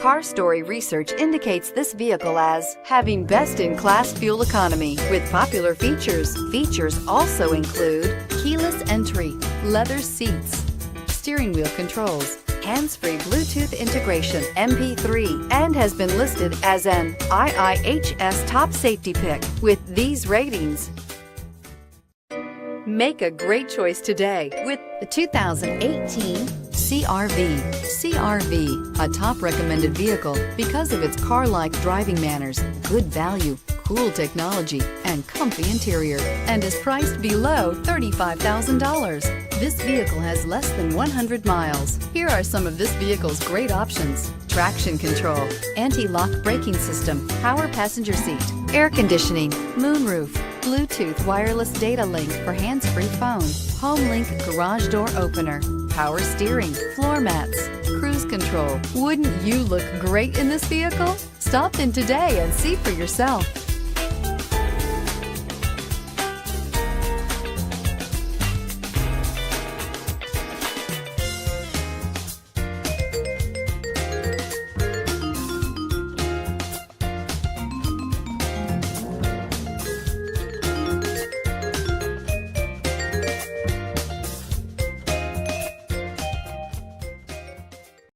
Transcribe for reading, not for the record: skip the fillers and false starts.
Car Story research indicates this vehicle as having best-in-class fuel economy with popular features. Features also include keyless entry, leather seats, steering wheel controls, hands-free Bluetooth integration, MP3, and has been listed as an IIHS top safety pick. With these ratings, make a great choice today with the 2018 CR-V. CR-V, a top recommended vehicle because of its car-like driving manners, good value, cool technology, and comfy interior, and is priced below $35,000. This vehicle has less than 100 miles. Here are some of this vehicle's great options: traction control, anti-lock braking system, power passenger seat, air conditioning, moonroof, Bluetooth wireless data link for hands-free phone, home link garage door opener, power steering, floor mats, cruise control. Wouldn't you look great in this vehicle? Stop in today and see for yourself.